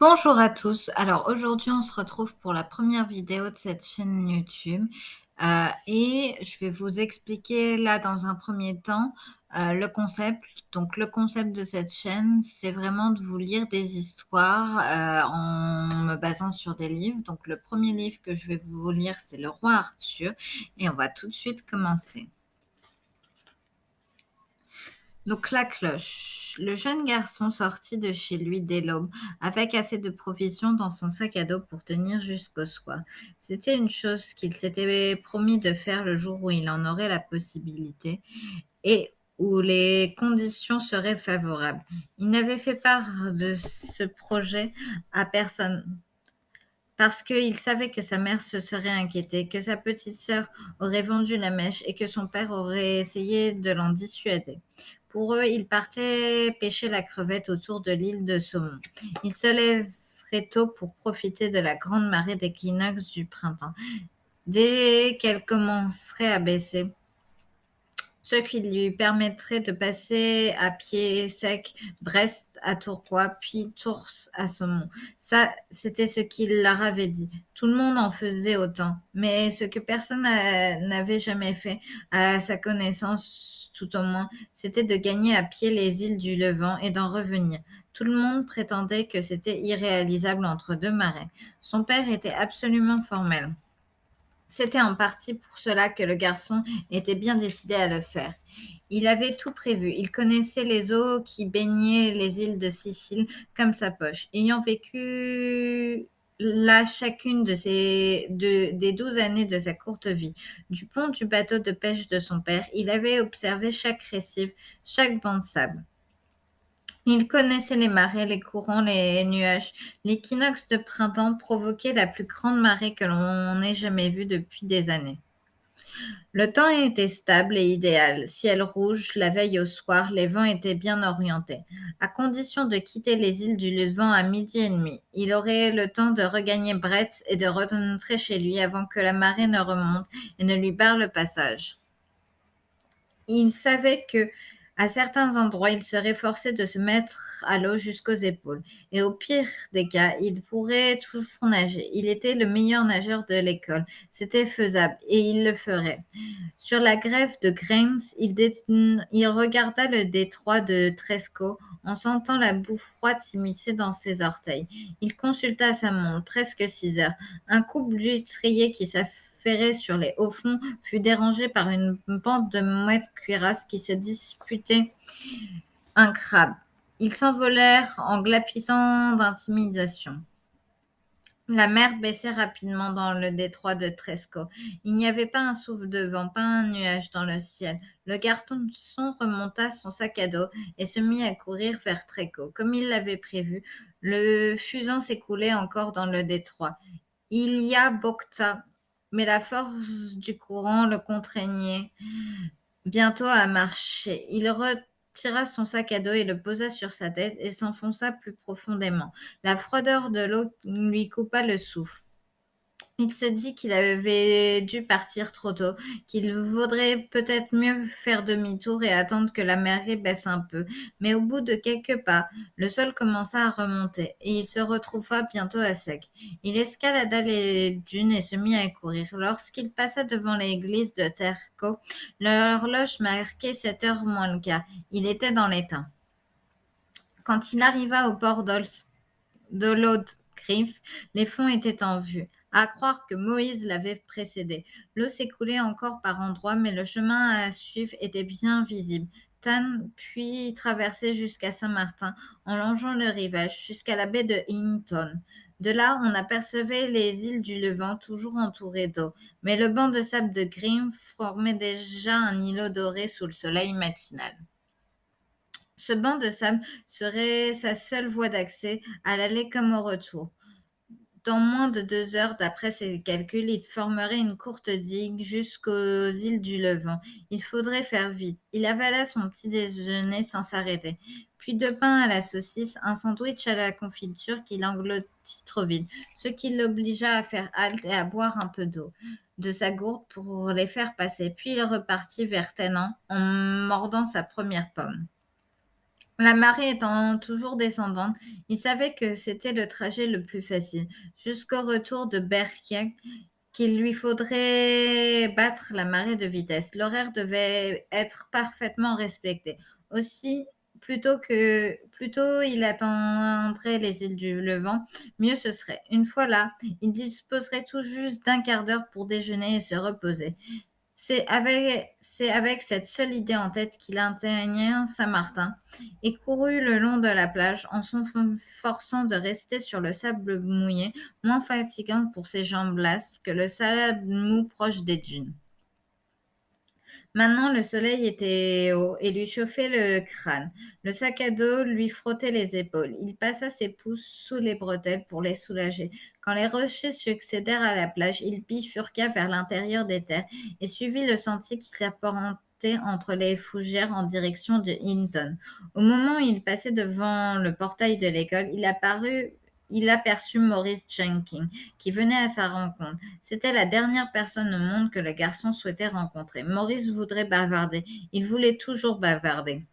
Bonjour à tous. Alors aujourd'hui, on se retrouve pour la première vidéo de cette chaîne YouTube. Et je vais vous expliquer là dans un premier temps le concept. Donc le concept de cette chaîne, c'est vraiment de vous lire des histoires en me basant sur des livres. Donc le premier livre que je vais vous lire, c'est Le Roi Arthur. Et on va tout de suite commencer. Donc la cloche. Le jeune garçon sortit de chez lui dès l'aube, avec assez de provisions dans son sac à dos pour tenir jusqu'au soir. C'était une chose qu'il s'était promis de faire le jour où il en aurait la possibilité et où les conditions seraient favorables. Il n'avait fait part de ce projet à personne parce qu'il savait que sa mère se serait inquiétée, que sa petite sœur aurait vendu la mèche et que son père aurait essayé de l'en dissuader. Pour eux, ils partaient pêcher la crevette autour de l'île de Saumon. Ils se lèveraient tôt pour profiter de la grande marée d'équinoxe du printemps. Dès qu'elle commencerait à baisser, ce qui lui permettrait de passer à pied sec Brest à Tourcoing, puis Tours à Saumon. Ça, c'était ce qu'il leur avait dit. Tout le monde en faisait autant, mais ce que personne n'avait jamais fait, à sa connaissance tout au moins, c'était de gagner à pied les îles du Levant et d'en revenir. Tout le monde prétendait que c'était irréalisable entre deux marais. Son père était absolument formel. C'était en partie pour cela que le garçon était bien décidé à le faire. Il avait tout prévu. Il connaissait les eaux qui baignaient les îles de Sicile comme sa poche. Ayant vécu là chacune des 12 années de sa courte vie, du pont du bateau de pêche de son père, il avait observé chaque récif, chaque banc de sable. Il connaissait les marées, les courants, les nuages. L'équinoxe de printemps provoquait la plus grande marée que l'on ait jamais vue depuis des années. Le temps était stable et idéal. Ciel rouge, la veille au soir, les vents étaient bien orientés. À condition de quitter les îles du Levant à midi et demi, il aurait le temps de regagner Brest et de rentrer chez lui avant que la marée ne remonte et ne lui barre le passage. Il savait que, à certains endroits, il serait forcé de se mettre à l'eau jusqu'aux épaules, et au pire des cas, il pourrait toujours nager. Il était le meilleur nageur de l'école. C'était faisable, et il le ferait. Sur la grève de Grains, il regarda le détroit de Tresco en sentant la boue froide s'immiscer dans ses orteils. Il consulta sa montre, presque 6 heures. Un couple d'huîtriers qui s'affairait sur les hauts fonds fut dérangé par une bande de mouettes cuirasses qui se disputaient un crabe. Ils s'envolèrent en glapissant d'intimidation. La mer baissait rapidement dans le détroit de Tresco. Il n'y avait pas un souffle de vent, pas un nuage dans le ciel. Le garçon remonta son sac à dos et se mit à courir vers Tresco. Comme il l'avait prévu, le fuson s'écoulait encore dans le détroit. Il y a Bocta, mais la force du courant le contraignait bientôt à marcher. Il retira son sac à dos et le posa sur sa tête et s'enfonça plus profondément. La froideur de l'eau lui coupa le souffle. Il se dit qu'il avait dû partir trop tôt, qu'il vaudrait peut-être mieux faire demi-tour et attendre que la marée baisse un peu. Mais au bout de quelques pas, le sol commença à remonter et il se retrouva bientôt à sec. Il escalada les dunes et se mit à courir. Lorsqu'il passa devant l'église de Terco, l'horloge marquait 7 heures moins le quart. Il était dans les temps. Quand il arriva au port de l'Haute-Griffe, les fonds étaient en vue. À croire que Moïse l'avait précédé. L'eau s'écoulait encore par endroits, mais le chemin à suivre était bien visible. Tannes, puis traversé jusqu'à Saint-Martin, en longeant le rivage, jusqu'à la baie de Hinton. De là, on apercevait les îles du Levant, toujours entourées d'eau. Mais le banc de sable de Grim formait déjà un îlot doré sous le soleil matinal. Ce banc de sable serait sa seule voie d'accès à l'aller comme au retour. Dans moins de 2 heures, d'après ses calculs, il formerait une courte digue jusqu'aux îles du Levant. Il faudrait faire vite. Il avala son petit déjeuner sans s'arrêter. Puis 2 pains à la saucisse, un sandwich à la confiture qu'il engloutit trop vite, ce qui l'obligea à faire halte et à boire un peu d'eau de sa gourde pour les faire passer. Puis il repartit vers Tennant en mordant sa première pomme. La marée étant toujours descendante, il savait que c'était le trajet le plus facile, jusqu'au retour de Berkey, qu'il lui faudrait battre la marée de vitesse. L'horaire devait être parfaitement respecté. Aussi, plus tôt il atteindrait les îles du Levant, mieux ce serait. Une fois là, il disposerait tout juste d'un quart d'heure pour déjeuner et se reposer. C'est avec cette seule idée en tête qu'il atteignit Saint-Martin et courut le long de la plage en s'efforçant de rester sur le sable mouillé, moins fatigant pour ses jambes lasses que le sable mou proche des dunes. Maintenant le soleil était haut et lui chauffait le crâne. Le sac à dos lui frottait les épaules. Il passa ses pouces sous les bretelles pour les soulager. Quand les rochers succédèrent à la plage, il bifurqua vers l'intérieur des terres et suivit le sentier qui serpentait entre les fougères en direction de Hinton. Au moment où il passait devant le portail de l'école, il aperçut Maurice Jenkins, qui venait à sa rencontre. C'était la dernière personne au monde que le garçon souhaitait rencontrer. Maurice voudrait bavarder. Il voulait toujours bavarder.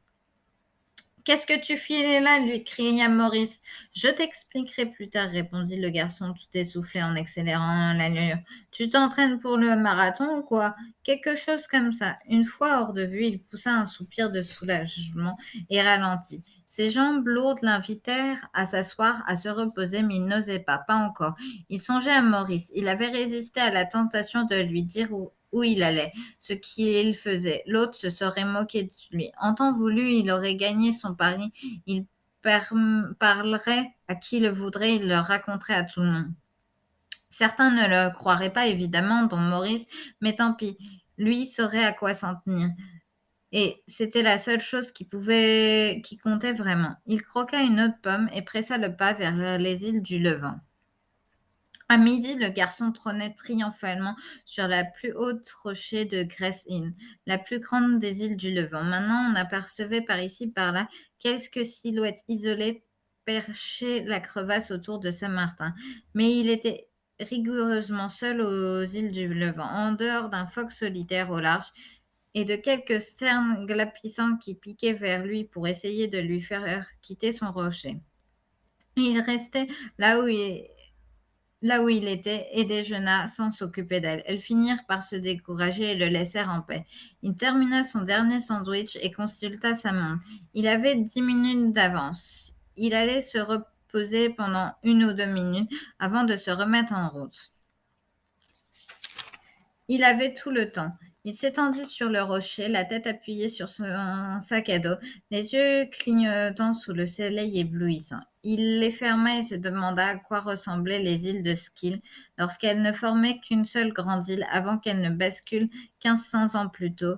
Qu'est-ce que tu fais là lui cria Maurice. Je t'expliquerai plus tard, répondit le garçon tout essoufflé en accélérant l'allure. Tu t'entraînes pour le marathon ou quoi? Quelque chose comme ça. Une fois hors de vue, il poussa un soupir de soulagement et ralentit. Ses jambes lourdes l'invitèrent à s'asseoir, à se reposer, mais il n'osait pas encore. Il songeait à Maurice. Il avait résisté à la tentation de lui dire où il allait, ce qu'il faisait. L'autre se serait moqué de lui. En temps voulu, il aurait gagné son pari. Il parlerait à qui le voudrait, il le raconterait à tout le monde. Certains ne le croiraient pas, évidemment, dont Maurice, mais tant pis, lui saurait à quoi s'en tenir. Et c'était la seule chose qui comptait vraiment. Il croqua une autre pomme et pressa le pas vers les îles du Levant. À midi, le garçon trônait triomphalement sur la plus haute rocher de Gress Hill, la plus grande des îles du Levant. Maintenant, on apercevait par ici, par là, quelques silhouettes isolées percher la crevasse autour de Saint-Martin. Mais il était rigoureusement seul aux îles du Levant, en dehors d'un phoque solitaire au large et de quelques sternes glapissants qui piquaient vers lui pour essayer de lui faire quitter son rocher. Il restait là où il était et déjeuna sans s'occuper d'elle. Elles finirent par se décourager et le laissèrent en paix. Il termina son dernier sandwich et consulta sa montre. Il avait 10 minutes d'avance. Il allait se reposer pendant 1 ou 2 minutes avant de se remettre en route. Il avait tout le temps. Il s'étendit sur le rocher, la tête appuyée sur son sac à dos, les yeux clignotant sous le soleil éblouissant. Il les ferma et se demanda à quoi ressemblaient les îles de Skil lorsqu'elles ne formaient qu'une seule grande île avant qu'elles ne basculent 1500 ans plus tôt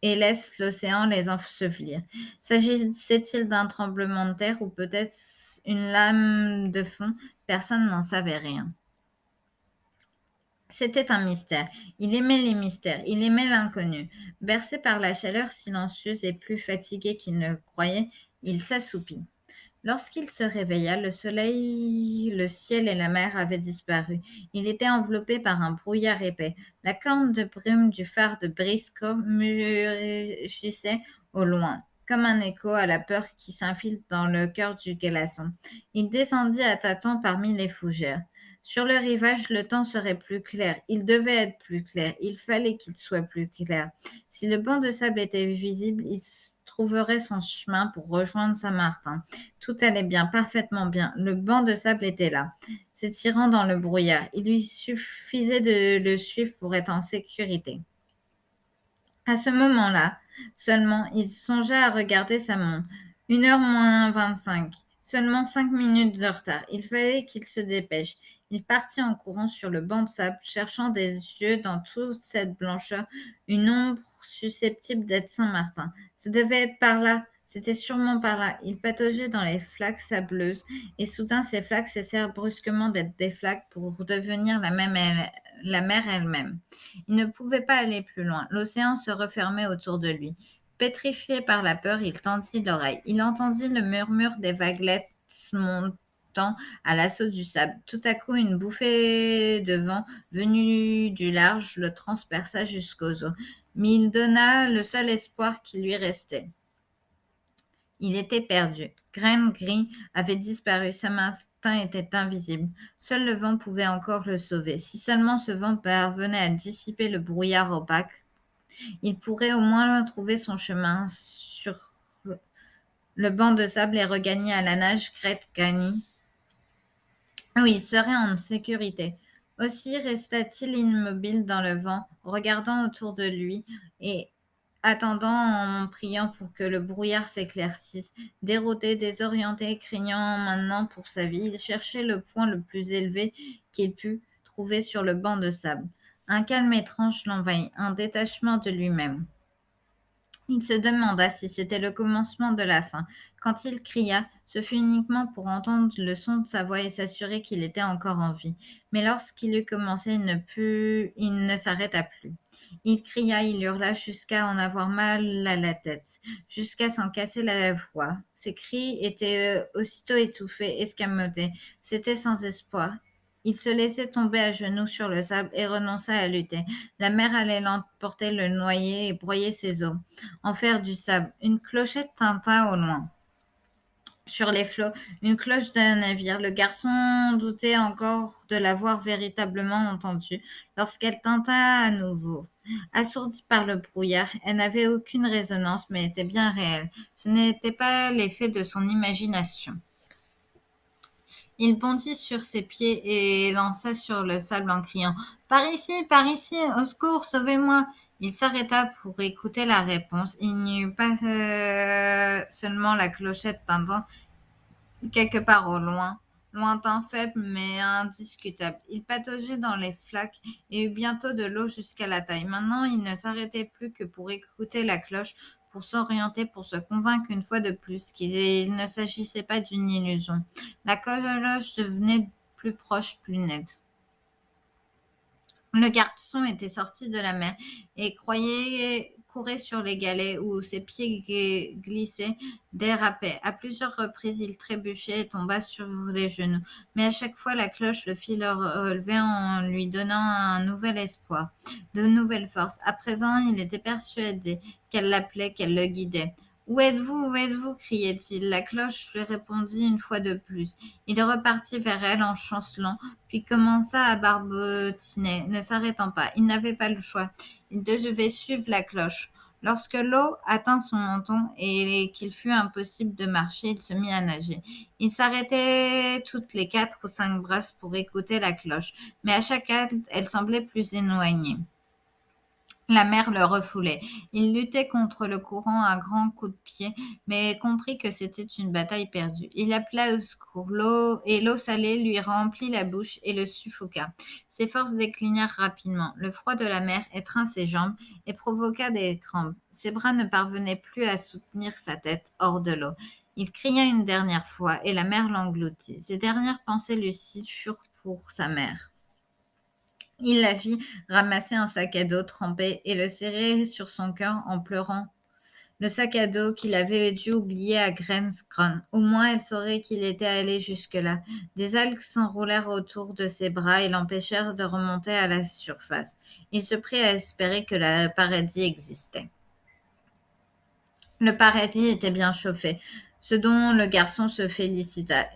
et laissent l'océan les ensevelir. S'agissait-il d'un tremblement de terre ou peut-être une lame de fond? Personne n'en savait rien. C'était un mystère. Il aimait les mystères, il aimait l'inconnu. Bercé par la chaleur silencieuse et plus fatigué qu'il ne le croyait, il s'assoupit. Lorsqu'il se réveilla, le soleil, le ciel et la mer avaient disparu. Il était enveloppé par un brouillard épais. La corne de brume du phare de Briscoe mugissait au loin, comme un écho à la peur qui s'infiltre dans le cœur du glaçon. Il descendit à tâtons parmi les fougères. Sur le rivage, le temps serait plus clair. Il devait être plus clair. Il fallait qu'il soit plus clair. Si le banc de sable était visible, il trouverait son chemin pour rejoindre Saint-Martin. Tout allait bien, parfaitement bien. Le banc de sable était là, s'étirant dans le brouillard. Il lui suffisait de le suivre pour être en sécurité. À ce moment-là, seulement, il songea à regarder sa montre. 1 heure moins 25. Seulement 5 minutes de retard. Il fallait qu'il se dépêche. Il partit en courant sur le banc de sable, cherchant des yeux dans toute cette blancheur une ombre susceptible d'être Saint-Martin. Ce devait être par là. C'était sûrement par là. Il pataugeait dans les flaques sableuses, et soudain ces flaques cessèrent brusquement d'être des flaques pour devenir la mer elle-même. Il ne pouvait pas aller plus loin. L'océan se refermait autour de lui. Pétrifié par la peur, il tendit l'oreille. Il entendit le murmure des vaguelettes montant à l'assaut du sable. Tout à coup, une bouffée de vent venue du large le transperça jusqu'aux os. Mais il donna le seul espoir qui lui restait. Il était perdu. Graine Gris avait disparu, sa matin était invisible. Seul le vent pouvait encore le sauver. Si seulement ce vent parvenait à dissiper le brouillard opaque, il pourrait au moins trouver son chemin sur le banc de sable et regagner à la nage Crête Gagny, où il serait en sécurité. Aussi resta-t-il immobile dans le vent, regardant autour de lui et attendant en priant pour que le brouillard s'éclaircisse. Dérouté, désorienté, craignant maintenant pour sa vie, il cherchait le point le plus élevé qu'il put trouver sur le banc de sable. Un calme étrange l'envahit, un détachement de lui-même. Il se demanda si c'était le commencement de la fin. Quand il cria, ce fut uniquement pour entendre le son de sa voix et s'assurer qu'il était encore en vie. Mais lorsqu'il eut commencé, il ne s'arrêta plus. Il cria, il hurla jusqu'à en avoir mal à la tête, jusqu'à s'en casser la voix. Ses cris étaient aussitôt étouffés, escamotés. C'était sans espoir. Il se laissait tomber à genoux sur le sable et renonça à lutter. La mer allait l'emporter, le noyer et broyer ses os en faire du sable. Une clochette tinta au loin. Sur les flots, une cloche d'un navire. Le garçon doutait encore de l'avoir véritablement entendue lorsqu'elle tinta à nouveau. Assourdie par le brouillard, elle n'avait aucune résonance mais était bien réelle. Ce n'était pas l'effet de son imagination. Il bondit sur ses pieds et lança sur le sable en criant « Par ici, au secours, sauvez-moi !» Il s'arrêta pour écouter la réponse. Il n'y eut pas seulement la clochette tintant quelque part au loin, lointain, faible, mais indiscutable. Il pataugeait dans les flaques et eut bientôt de l'eau jusqu'à la taille. Maintenant, il ne s'arrêtait plus que pour écouter la cloche, pour s'orienter, pour se convaincre une fois de plus qu'il ne s'agissait pas d'une illusion. La cloche devenait plus proche, plus nette. Le garçon était sorti de la mer et courait sur les galets où ses pieds glissaient, dérapaient. À plusieurs reprises, il trébuchait et tomba sur les genoux. Mais à chaque fois, la cloche le fit le relever en lui donnant un nouvel espoir, de nouvelles forces. À présent, il était persuadé qu'elle l'appelait, qu'elle le guidait. Où êtes-vous? Où êtes-vous? Criait-il. La cloche lui répondit une fois de plus. Il repartit vers elle en chancelant, puis commença à barbotiner, ne s'arrêtant pas. Il n'avait pas le choix. Il devait suivre la cloche. Lorsque l'eau atteint son menton et qu'il fut impossible de marcher, il se mit à nager. Il s'arrêtait toutes les 4 ou 5 brasses pour écouter la cloche, mais à chaque halte, elle semblait plus éloignée. La mer le refoulait. Il luttait contre le courant à grands coups de pied, mais comprit que c'était une bataille perdue. Il appela au secours. L'eau salée lui remplit la bouche et le suffoqua. Ses forces déclinèrent rapidement. Le froid de la mer étreint ses jambes et provoqua des crampes. Ses bras ne parvenaient plus à soutenir sa tête hors de l'eau. Il cria une dernière fois et la mer l'engloutit. Ses dernières pensées lucides furent pour sa mère. Il la vit ramasser un sac à dos trempé et le serrer sur son cœur en pleurant. Le sac à dos qu'il avait dû oublier à Grensgrun. Au moins, elle saurait qu'il était allé jusque-là. Des algues s'enroulèrent autour de ses bras et l'empêchèrent de remonter à la surface. Il se prit à espérer que le paradis existait. Le paradis était bien chauffé, ce dont le garçon se félicita.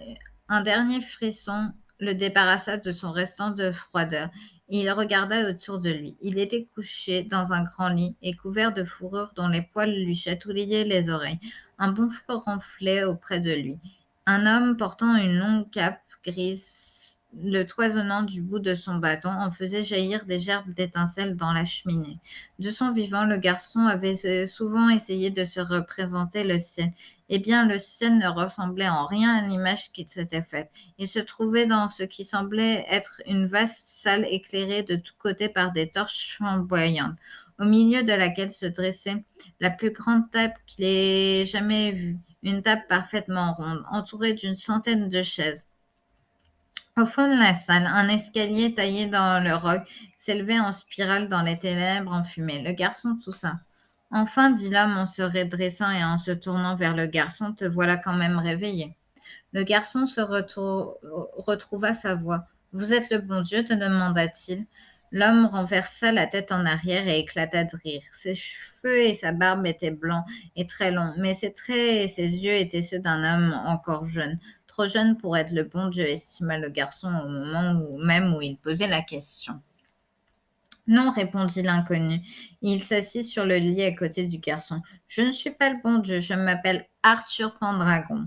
Un dernier frisson le débarrassa de son restant de froideur. Il regarda autour de lui. Il était couché dans un grand lit et couvert de fourrure dont les poils lui chatouillaient les oreilles. Un bon feu ronflait auprès de lui. Un homme portant une longue cape grise, le toisonnant du bout de son bâton, en faisait jaillir des gerbes d'étincelles dans la cheminée. De son vivant, le garçon avait souvent essayé de se représenter le ciel. Eh bien, le ciel ne ressemblait en rien à l'image qu'il s'était faite. Il se trouvait dans ce qui semblait être une vaste salle éclairée de tous côtés par des torches flamboyantes, au milieu de laquelle se dressait la plus grande table qu'il ait jamais vue, une table parfaitement ronde, entourée d'une centaine de chaises. Au fond de la salle, un escalier taillé dans le roc s'élevait en spirale dans les ténèbres enfumées. Le garçon toussa. Enfin, dit l'homme en se redressant et en se tournant vers le garçon, te voilà quand même réveillé. Le garçon retrouva sa voix. Vous êtes le bon Dieu, te demanda-t-il. L'homme renversa la tête en arrière et éclata de rire. Ses cheveux et sa barbe étaient blancs et très longs, mais ses traits et ses yeux étaient ceux d'un homme encore jeune, trop jeune pour être le bon Dieu, estima le garçon au moment même où il posait la question. Non, répondit l'inconnu. Il s'assit sur le lit à côté du garçon. Je ne suis pas le bon Dieu, je m'appelle Arthur Pendragon.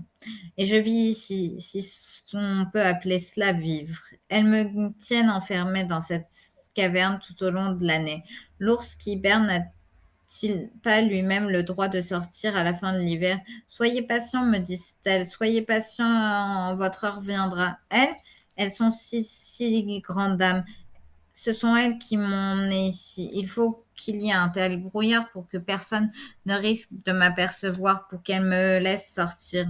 Et je vis ici, si on peut appeler cela vivre. Elles me tiennent enfermée dans cette caverne tout au long de l'année. L'ours qui hiberne n'a-t-il pas lui-même le droit de sortir à la fin de l'hiver? Soyez patient, me disent-elles, soyez patient, votre heure viendra. Elles sont si grandes dames. Ce sont elles qui m'ont emmené ici. Il faut qu'il y ait un tel brouillard pour que personne ne risque de m'apercevoir, pour qu'elles me laissent sortir.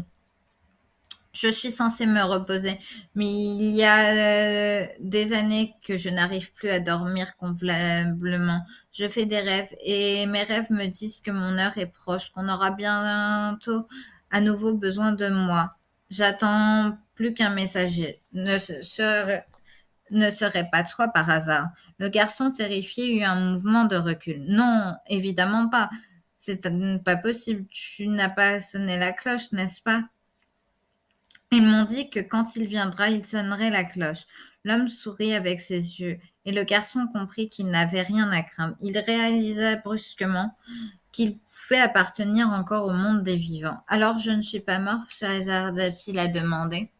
Je suis censée me reposer, mais il y a des années que je n'arrive plus à dormir convenablement. Je fais des rêves et mes rêves me disent que mon heure est proche, qu'on aura bientôt à nouveau besoin de moi. J'attends plus qu'un messager. Ne serait pas toi par hasard. Le garçon terrifié eut un mouvement de recul. Non, évidemment pas. C'est pas possible. Tu n'as pas sonné la cloche, n'est-ce pas? Ils m'ont dit que quand il viendra, il sonnerait la cloche. L'homme sourit avec ses yeux, et le garçon comprit qu'il n'avait rien à craindre. Il réalisa brusquement qu'il pouvait appartenir encore au monde des vivants. Alors je ne suis pas mort, se hasarda-t-il à demander.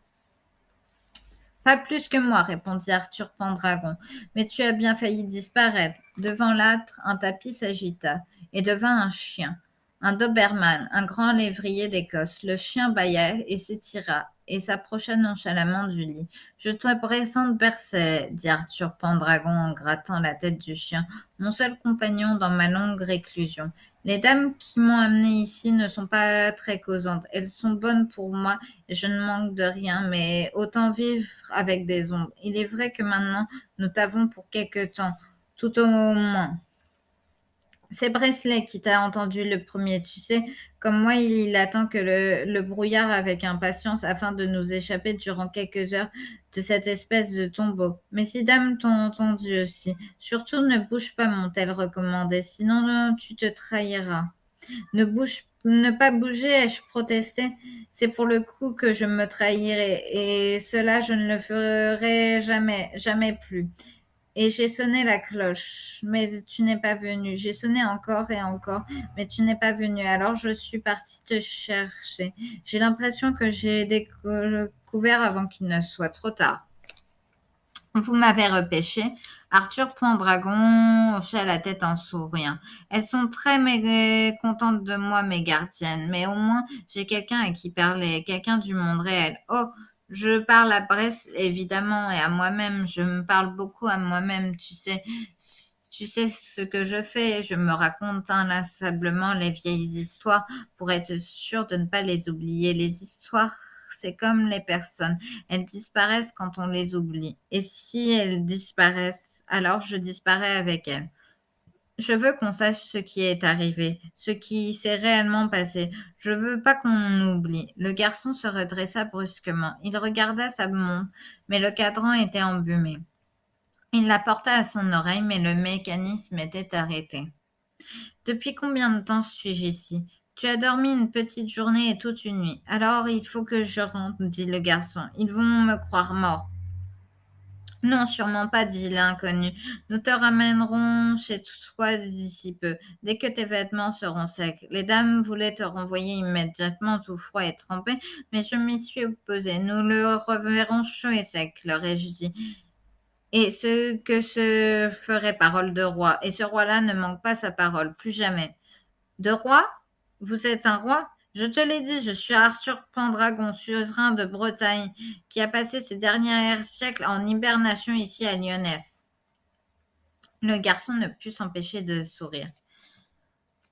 Pas plus que moi, répondit Arthur Pendragon, mais tu as bien failli disparaître. Devant l'âtre, un tapis s'agita, et devint un chien, un doberman, un grand lévrier d'Écosse. Le chien bâilla et s'étira, et s'approcha nonchalamment du lit. Je te présente Bercet, dit Arthur Pendragon en grattant la tête du chien, mon seul compagnon dans ma longue réclusion. Les dames qui m'ont amené ici ne sont pas très causantes. Elles sont bonnes pour moi et je ne manque de rien, mais autant vivre avec des ombres. Il est vrai que maintenant, nous t'avons pour quelque temps, tout au moins. C'est Bresley qui t'a entendu le premier, tu sais. Comme moi, il attend que le brouillard avec impatience afin de nous échapper durant quelques heures de cette espèce de tombeau. Mais ces dames t'ont entendu aussi. Surtout ne bouge pas, m'ont-elles recommandé, sinon tu te trahiras. Ne pas bouger, ai-je protesté. C'est pour le coup que je me trahirai, et cela je ne le ferai jamais, jamais plus. Et j'ai sonné la cloche, mais tu n'es pas venu. J'ai sonné encore et encore, mais tu n'es pas venu. Alors je suis partie te chercher. J'ai l'impression que j'ai découvert avant qu'il ne soit trop tard. Vous m'avez repêché. Arthur Pendragon hocha la tête en souriant. Elles sont très mécontentes de moi, mes gardiennes, mais au moins j'ai quelqu'un à qui parler, quelqu'un du monde réel. Oh, je parle à Brest, évidemment, et à moi-même. Je me parle beaucoup à moi-même, tu sais. Tu sais ce que je fais, je me raconte inlassablement les vieilles histoires pour être sûre de ne pas les oublier. Les histoires, c'est comme les personnes. Elles disparaissent quand on les oublie. Et si elles disparaissent, alors je disparais avec elles. Je veux qu'on sache ce qui est arrivé, ce qui s'est réellement passé. Je veux pas qu'on oublie. Le garçon se redressa brusquement. Il regarda sa montre, mais le cadran était embumé. Il la porta à son oreille, mais le mécanisme était arrêté. Depuis combien de temps suis-je ici? Tu as dormi une petite journée et toute une nuit. Alors il faut que je rentre, dit le garçon. Ils vont me croire mort. Non, sûrement pas, dit l'inconnu. Nous te ramènerons chez toi d'ici peu, dès que tes vêtements seront secs. Les dames voulaient te renvoyer immédiatement tout froid et trempé, mais je m'y suis opposée. Nous le reverrons chaud et sec, leur ai-je dit. Et ce que se ferait parole de roi. Et ce roi-là ne manque pas sa parole, plus jamais. De roi? Vous êtes un roi? Je te l'ai dit, je suis Arthur Pendragon, suzerain de Bretagne, qui a passé ses derniers siècles en hibernation ici à Lyonesse. Le garçon ne put s'empêcher de sourire.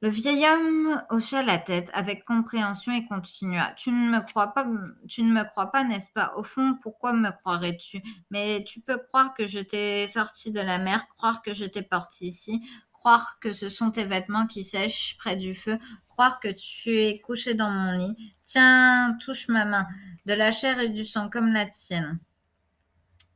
Le vieil homme hocha la tête avec compréhension et continua. Tu ne me crois pas, n'est-ce pas? Au fond, pourquoi me croirais-tu? Mais tu peux croire que je t'ai sorti de la mer, croire que je t'ai porté ici, croire que ce sont tes vêtements qui sèchent près du feu, croire que tu es couché dans mon lit. Tiens, touche ma main, de la chair et du sang comme la tienne.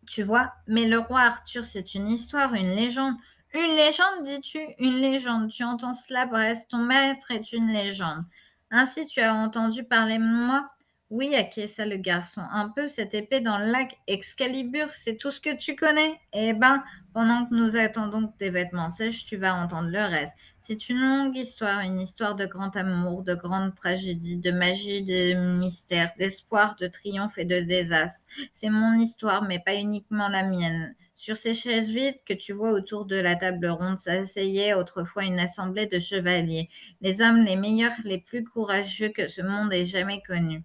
Tu vois? Mais le roi Arthur, c'est une histoire, une légende. Une légende, dis-tu? Une légende. Tu entends cela, Brest? Ton maître est une légende. Ainsi, tu as entendu parler de moi? Oui, acquiesça le garçon. Un peu cette épée dans le lac Excalibur, c'est tout ce que tu connais? Eh ben, pendant que nous attendons que tes vêtements sèchent, tu vas entendre le reste. C'est une histoire de grand amour, de grande tragédie, de magie, de mystère, d'espoir, de triomphe et de désastre. C'est mon histoire, mais pas uniquement la mienne. Sur ces chaises vides que tu vois autour de la table ronde s'asseyait autrefois une assemblée de chevaliers, les hommes les meilleurs, les plus courageux que ce monde ait jamais connus.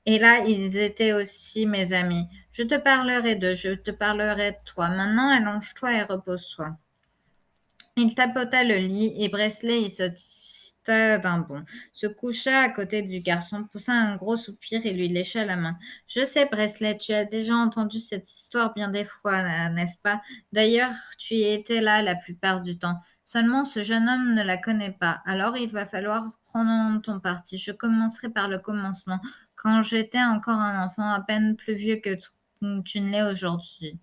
Et là, ils étaient aussi mes amis. Je te parlerai d'eux, je te parlerai de toi. Maintenant, allonge-toi et repose-toi. Il tapota le lit et Bresley y sauta d'un bond, se coucha à côté du garçon, poussa un gros soupir et lui lécha la main. Je sais, Bresley, tu as déjà entendu cette histoire bien des fois, n'est-ce pas? D'ailleurs, tu y étais là la plupart du temps. Seulement, ce jeune homme ne la connaît pas. Alors, il va falloir prendre ton parti. Je commencerai par le commencement, quand j'étais encore un enfant à peine plus vieux que tu ne l'es aujourd'hui.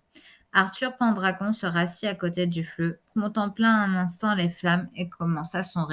Arthur Pendragon se rassit à côté du feu, contempla un instant les flammes et commença son récit.